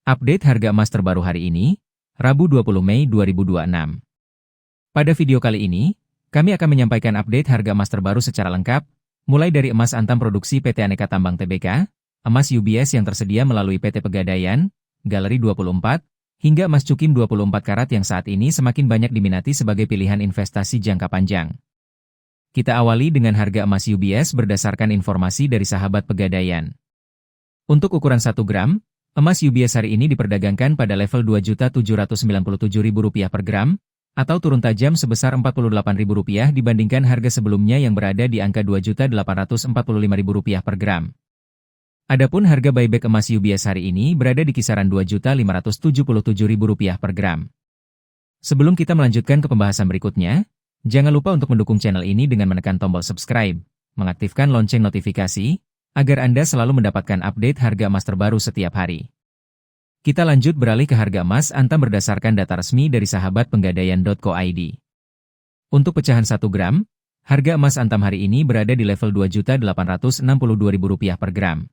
Update harga emas terbaru hari ini, Rabu 20 Mei 2026. Pada video kali ini, kami akan menyampaikan update harga emas terbaru secara lengkap, mulai dari emas antam produksi PT Aneka Tambang Tbk, emas UBS yang tersedia melalui PT Pegadaian, Galeri 24, hingga emas Cukim 24 karat yang saat ini semakin banyak diminati sebagai pilihan investasi jangka panjang. Kita awali dengan harga emas UBS berdasarkan informasi dari sahabat Pegadaian. Untuk ukuran 1 gram, emas UBS hari ini diperdagangkan pada level Rp2.797.000 per gram, atau turun tajam sebesar Rp48.000 dibandingkan harga sebelumnya yang berada di angka Rp2.845.000 per gram. Adapun harga buyback emas UBS hari ini berada di kisaran Rp2.577.000 per gram. Sebelum kita melanjutkan ke pembahasan berikutnya, jangan lupa untuk mendukung channel ini dengan menekan tombol subscribe, mengaktifkan lonceng notifikasi, agar Anda selalu mendapatkan update harga emas terbaru setiap hari. Kita lanjut beralih ke harga emas antam berdasarkan data resmi dari sahabat Pegadaian.co.id. Untuk pecahan 1 gram, harga emas antam hari ini berada di level Rp2.862.000 per gram.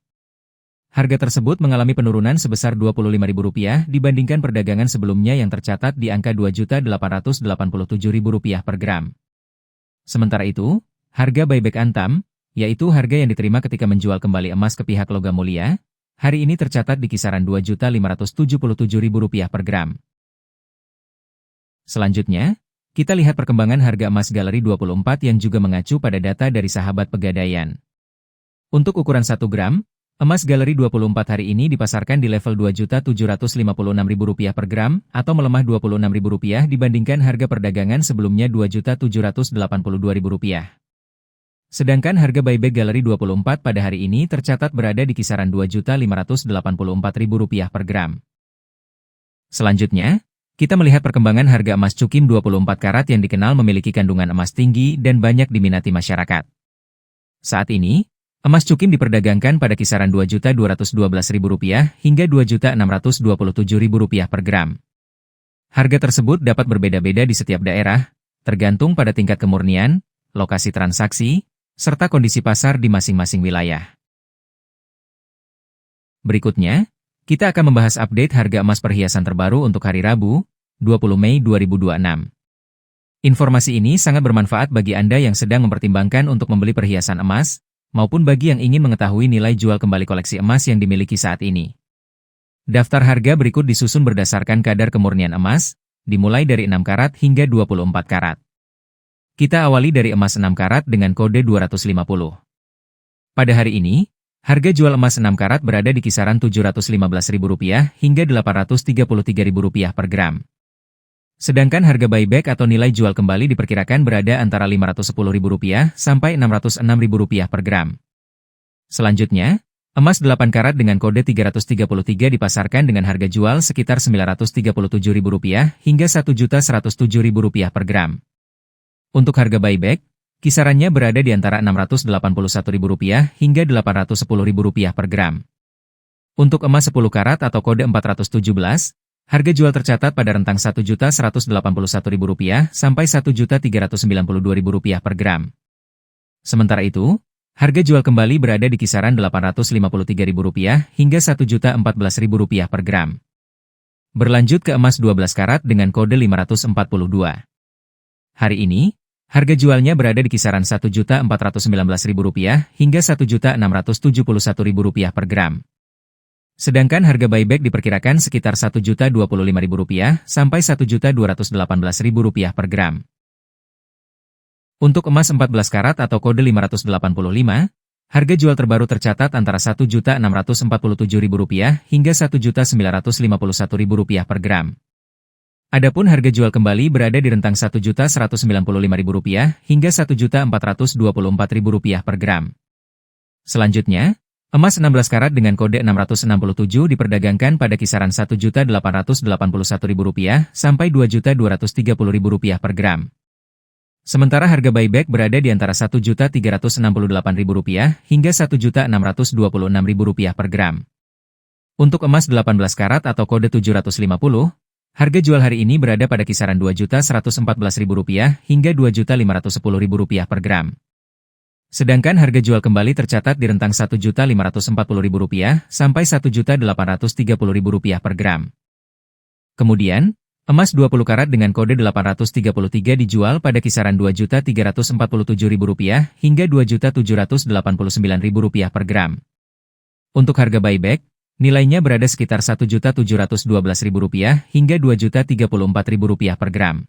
Harga tersebut mengalami penurunan sebesar Rp25.000 dibandingkan perdagangan sebelumnya yang tercatat di angka Rp2.887.000 per gram. Sementara itu, harga buyback antam, yaitu harga yang diterima ketika menjual kembali emas ke pihak logam mulia, hari ini tercatat di kisaran Rp2.577.000 per gram. Selanjutnya, kita lihat perkembangan harga emas Galeri 24 yang juga mengacu pada data dari sahabat Pegadaian. Untuk ukuran 1 gram, emas Galeri 24 hari ini dipasarkan di level Rp2.756.000 per gram atau melemah Rp26.000 dibandingkan harga perdagangan sebelumnya Rp2.782.000. Sedangkan harga buyback Galeri 24 pada hari ini tercatat berada di kisaran Rp2.584.000 per gram. Selanjutnya, kita melihat perkembangan harga emas Cukim 24 karat yang dikenal memiliki kandungan emas tinggi dan banyak diminati masyarakat. Saat ini, emas Cukim diperdagangkan pada kisaran Rp2.212.000 hingga Rp2.627.000 per gram. Harga tersebut dapat berbeda-beda di setiap daerah, tergantung pada tingkat kemurnian, lokasi transaksi, serta kondisi pasar di masing-masing wilayah. Berikutnya, kita akan membahas update harga emas perhiasan terbaru untuk hari Rabu, 20 Mei 2026. Informasi ini sangat bermanfaat bagi Anda yang sedang mempertimbangkan untuk membeli perhiasan emas, maupun bagi yang ingin mengetahui nilai jual kembali koleksi emas yang dimiliki saat ini. Daftar harga berikut disusun berdasarkan kadar kemurnian emas, dimulai dari 6 karat hingga 24 karat. Kita awali dari emas 6 karat dengan kode 250. Pada hari ini, harga jual emas 6 karat berada di kisaran Rp715.000 hingga Rp833.000 per gram. Sedangkan harga buyback atau nilai jual kembali diperkirakan berada antara Rp510.000 sampai Rp606.000 per gram. Selanjutnya, emas 8 karat dengan kode 333 dipasarkan dengan harga jual sekitar Rp937.000 hingga Rp1.107.000 per gram. Untuk harga buyback, kisarannya berada di antara Rp681.000 hingga Rp810.000 per gram. Untuk emas 10 karat atau kode 417, harga jual tercatat pada rentang Rp1.181.000 sampai Rp1.392.000 per gram. Sementara itu, harga jual kembali berada di kisaran Rp853.000 hingga Rp1.014.000 per gram. Berlanjut ke emas 12 karat dengan kode 542. Hari ini, harga jualnya berada di kisaran Rp1.419.000 hingga Rp1.671.000 per gram. Sedangkan harga buyback diperkirakan sekitar Rp1.025.000 sampai Rp1.218.000 per gram. Untuk emas 14 karat atau kode 585, harga jual terbaru tercatat antara Rp1.647.000 hingga Rp1.951.000 per gram. Adapun harga jual kembali berada di rentang Rp1.195.000 hingga Rp1.424.000 per gram. Selanjutnya, emas 16 karat dengan kode 667 diperdagangkan pada kisaran Rp1.881.000 sampai Rp2.230.000 per gram. Sementara harga buyback berada di antara Rp1.368.000 hingga Rp1.626.000 per gram. Untuk emas 18 karat atau kode 750, harga jual hari ini berada pada kisaran Rp2.114.000 hingga Rp2.510.000 per gram. Sedangkan harga jual kembali tercatat di rentang Rp1.540.000 sampai Rp1.830.000 per gram. Kemudian, emas 20 karat dengan kode 833 dijual pada kisaran Rp2.347.000 hingga Rp2.789.000 per gram. Untuk harga buyback, nilainya berada sekitar Rp1.712.000 hingga Rp2.034.000 per gram.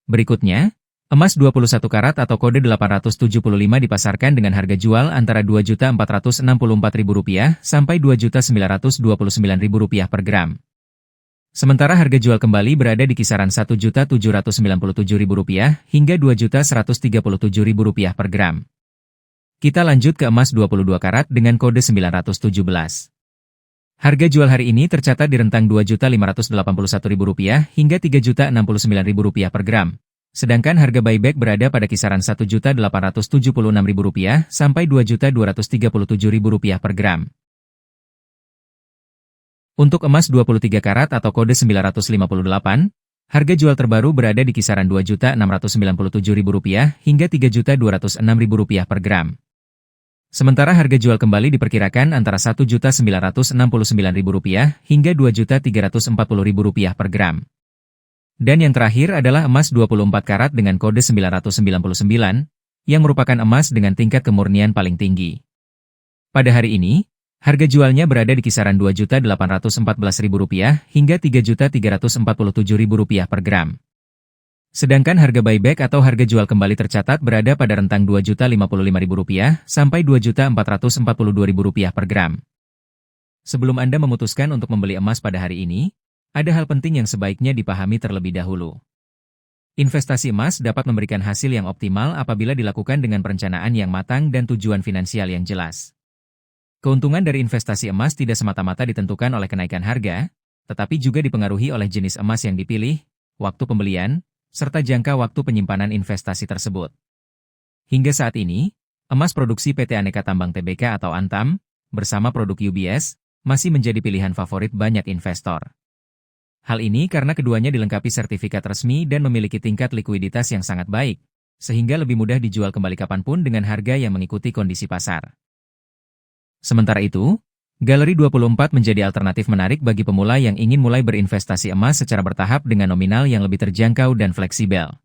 Berikutnya, emas 21 karat atau kode 875 dipasarkan dengan harga jual antara Rp2.464.000 sampai Rp2.929.000 per gram. Sementara harga jual kembali berada di kisaran Rp1.797.000 hingga Rp2.137.000 per gram. Kita lanjut ke emas 22 karat dengan kode 917. Harga jual hari ini tercatat di rentang Rp2.581.000 hingga Rp3.069.000 per gram. Sedangkan harga buyback berada pada kisaran Rp1.876.000 sampai Rp2.237.000 per gram. Untuk emas 23 karat atau kode 958, harga jual terbaru berada di kisaran Rp2.697.000 hingga Rp3.206.000 per gram. Sementara harga jual kembali diperkirakan antara Rp1.969.000 hingga Rp2.340.000 per gram. Dan yang terakhir adalah emas 24 karat dengan kode 999, yang merupakan emas dengan tingkat kemurnian paling tinggi. Pada hari ini, harga jualnya berada di kisaran Rp2.814.000 hingga Rp3.347.000 per gram. Sedangkan harga buyback atau harga jual kembali tercatat berada pada rentang Rp2.055.000 sampai Rp2.442.000 per gram. Sebelum Anda memutuskan untuk membeli emas pada hari ini, ada hal penting yang sebaiknya dipahami terlebih dahulu. Investasi emas dapat memberikan hasil yang optimal apabila dilakukan dengan perencanaan yang matang dan tujuan finansial yang jelas. Keuntungan dari investasi emas tidak semata-mata ditentukan oleh kenaikan harga, tetapi juga dipengaruhi oleh jenis emas yang dipilih, waktu pembelian, serta jangka waktu penyimpanan investasi tersebut. Hingga saat ini, emas produksi PT Aneka Tambang Tbk atau Antam, bersama produk UBS, masih menjadi pilihan favorit banyak investor. Hal ini karena keduanya dilengkapi sertifikat resmi dan memiliki tingkat likuiditas yang sangat baik, sehingga lebih mudah dijual kembali kapanpun dengan harga yang mengikuti kondisi pasar. Sementara itu, Galeri 24 menjadi alternatif menarik bagi pemula yang ingin mulai berinvestasi emas secara bertahap dengan nominal yang lebih terjangkau dan fleksibel.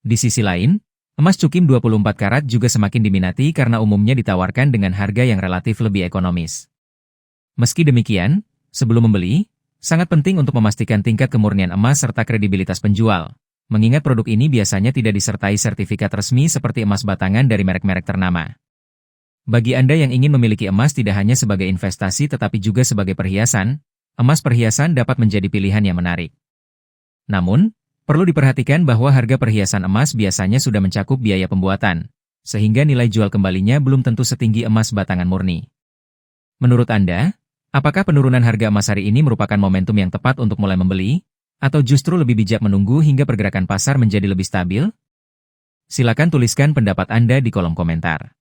Di sisi lain, emas cukim 24 karat juga semakin diminati karena umumnya ditawarkan dengan harga yang relatif lebih ekonomis. Meski demikian, sebelum membeli, sangat penting untuk memastikan tingkat kemurnian emas serta kredibilitas penjual, mengingat produk ini biasanya tidak disertai sertifikat resmi seperti emas batangan dari merek-merek ternama. Bagi Anda yang ingin memiliki emas tidak hanya sebagai investasi tetapi juga sebagai perhiasan, emas perhiasan dapat menjadi pilihan yang menarik. Namun, perlu diperhatikan bahwa harga perhiasan emas biasanya sudah mencakup biaya pembuatan, sehingga nilai jual kembalinya belum tentu setinggi emas batangan murni. Menurut Anda, apakah penurunan harga emas hari ini merupakan momentum yang tepat untuk mulai membeli, atau justru lebih bijak menunggu hingga pergerakan pasar menjadi lebih stabil? Silakan tuliskan pendapat Anda di kolom komentar.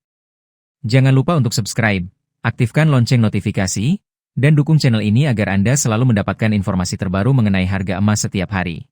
Jangan lupa untuk subscribe, aktifkan lonceng notifikasi, dan dukung channel ini agar Anda selalu mendapatkan informasi terbaru mengenai harga emas setiap hari.